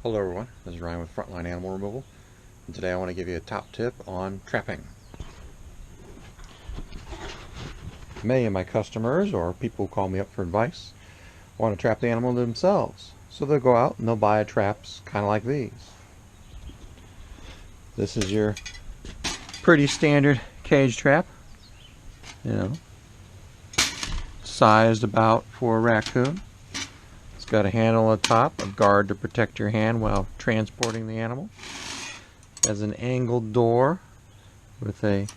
Hello everyone, this is Ryan with Frontline Animal Removal, and today I want to give you a top tip on trapping. Many of my customers, or people who call me up for advice, want to trap the animal themselves. So they'll go out and they'll buy traps kind of like these. This is your pretty standard cage trap, sized about for a raccoon. It's got a handle at the top, a guard to protect your hand while transporting the animal. It has an angled door with a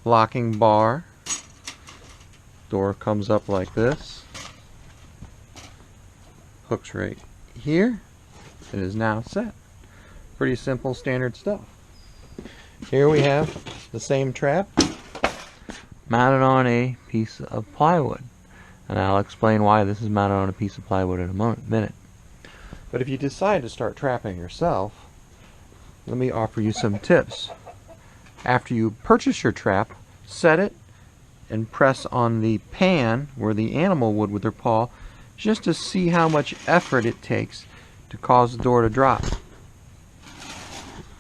locking bar. Door comes up like this. Hooks right here. It is now set. Pretty simple, standard stuff. Here we have the same trap mounted on a piece of plywood. And I'll explain why this is mounted on a piece of plywood in a minute. But if you decide to start trapping yourself, let me offer you some tips. After you purchase your trap, set it and press on the pan where the animal would with their paw, just to see how much effort it takes to cause the door to drop.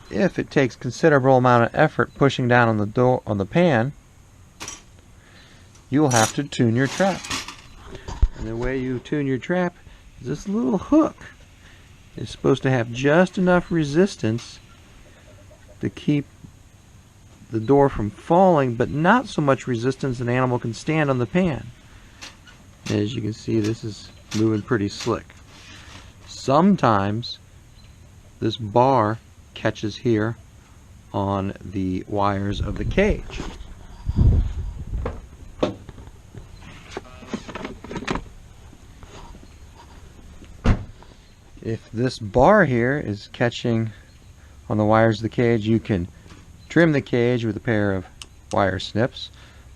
If it takes considerable amount of effort pushing down on the door on the pan, you'll have to tune your trap. And the way you tune your trap is this little hook. It's supposed to have just enough resistance to keep the door from falling, but not so much resistance an animal can stand on the pan. As you can see, this is moving pretty slick. Sometimes this bar catches here on the wires of the cage. If this bar here is catching on the wires of the cage, you can trim the cage with a pair of wire snips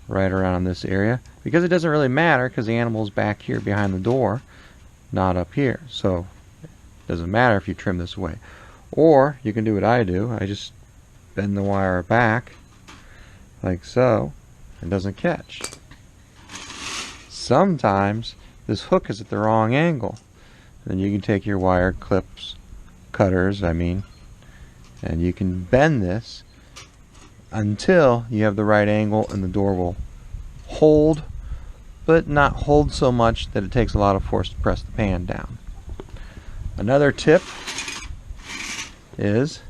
right around this area, because it doesn't really matter because the animal's back here behind the door, not up here. So it doesn't matter if you trim this away. Or you can do what I do. I just bend the wire back like so. It doesn't catch. Sometimes this hook is at the wrong angle. Then you can take your wire cutters, and you can bend this until you have the right angle and the door will hold, but not hold so much that it takes a lot of force to press the pan down. Another tip is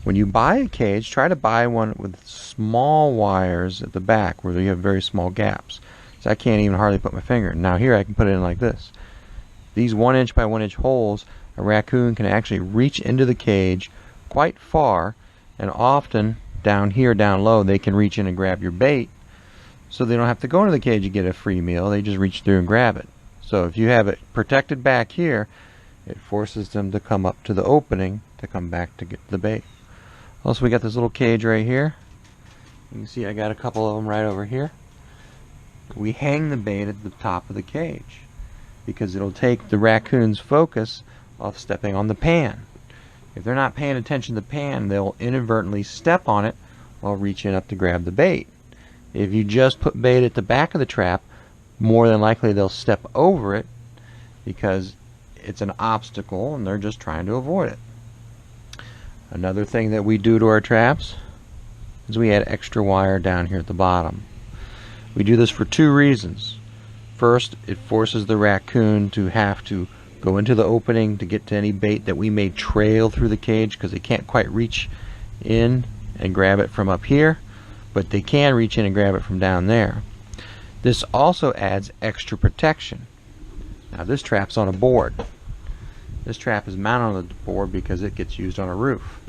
when you buy a cage, try to buy one with small wires at the back where you have very small gaps. So I can't even hardly put my finger in. Now here I can put it in like this. These 1 inch by 1 inch holes, a raccoon can actually reach into the cage quite far, and often down here, down low, they can reach in and grab your bait, so they don't have to go into the cage and get a free meal. They just reach through and grab it. So if you have it protected back here, it forces them to come up to the opening to come back to get the bait. Also, we got this little cage right here. You can see I got a couple of them right over here. We hang the bait at the top of the cage because it'll take the raccoon's focus off stepping on the pan. If they're not paying attention to the pan, they'll inadvertently step on it while reaching up to grab the bait. If you just put bait at the back of the trap, more than likely they'll step over it because it's an obstacle and they're just trying to avoid it. Another thing that we do to our traps is we add extra wire down here at the bottom. We do this for two reasons. First, it forces the raccoon to have to go into the opening to get to any bait that we may trail through the cage, because they can't quite reach in and grab it from up here, but they can reach in and grab it from down there. This also adds extra protection. Now this trap's on a board. This trap is mounted on the board because it gets used on a roof.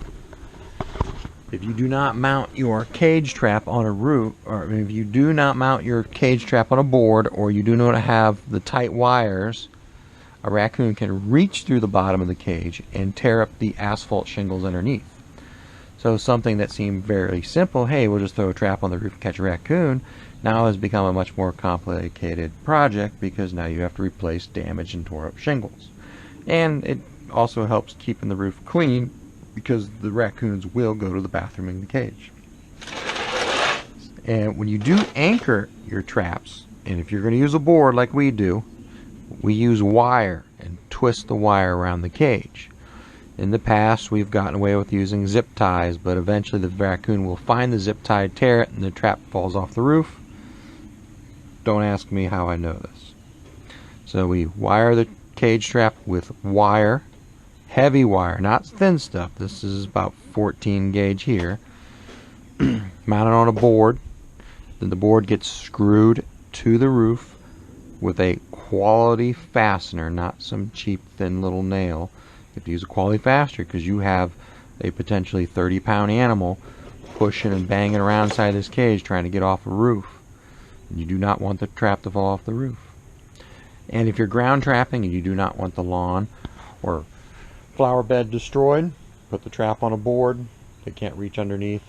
If you do not mount your cage trap on a roof, or if you do not mount your cage trap on a board, or you do not have the tight wires, a raccoon can reach through the bottom of the cage and tear up the asphalt shingles underneath. So something that seemed very simple, hey, we'll just throw a trap on the roof and catch a raccoon, now has become a much more complicated project, because now you have to replace damaged and tore up shingles. And it also helps keeping the roof clean, because the raccoons will go to the bathroom in the cage. And when you do anchor your traps, and if you're going to use a board like we do, we use wire and twist the wire around the cage. In the past, we've gotten away with using zip ties, but eventually the raccoon will find the zip tie, tear it, and the trap falls off the roof. Don't ask me how I know this. So we wire the cage trap with wire, heavy wire, not thin stuff. This is about 14 gauge here. Mount it on a board. Then the board gets screwed to the roof with a quality fastener, not some cheap thin little nail. You have to use a quality fastener because you have a potentially 30-pound animal pushing and banging around inside this cage trying to get off a roof. You do not want the trap to fall off the roof. And if you're ground trapping and you do not want the lawn or flower bed destroyed, put the trap on a board. They can't reach underneath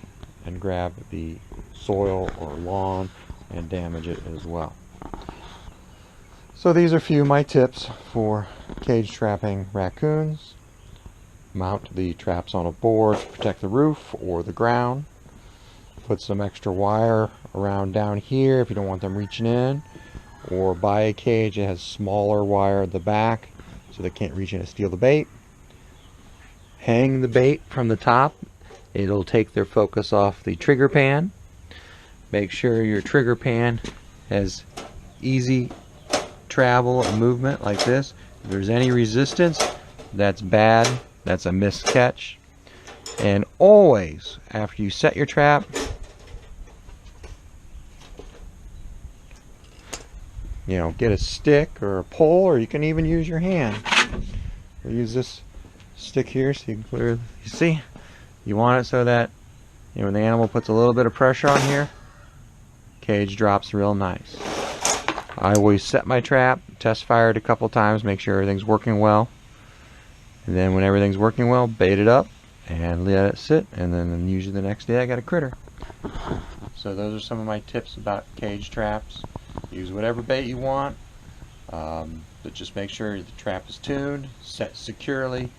and grab the soil or lawn and damage it as well. So these are a few of my tips for cage trapping raccoons. Mount the traps on a board to protect the roof or the ground. Put some extra wire around down here if you don't want them reaching in. Or buy a cage that has smaller wire at the back so they can't reach in and steal the bait. Hang the bait from the top. It'll take their focus off the trigger pan. Make sure your trigger pan has easy travel and movement like this. If there's any resistance, that's bad. That's a missed catch. And always, after you set your trap, get a stick or a pole, or you can even use your hand. We'll use this stick here so you can clearly see. You want it so that when the animal puts a little bit of pressure on here, cage drops real nice. I always set my trap, test fire it a couple times, make sure everything's working well. And then when everything's working well, bait it up and let it sit, and then usually the next day I got a critter. So those are some of my tips about cage traps. Use whatever bait you want, but just make sure the trap is tuned, set securely,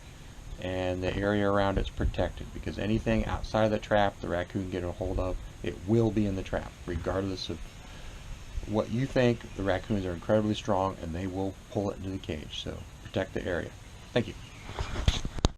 and the area around it's protected, because anything outside of the trap the raccoon can get a hold of, it will be in the trap, regardless of what you think. The raccoons are incredibly strong and they will pull it into the cage, so protect the area. Thank you.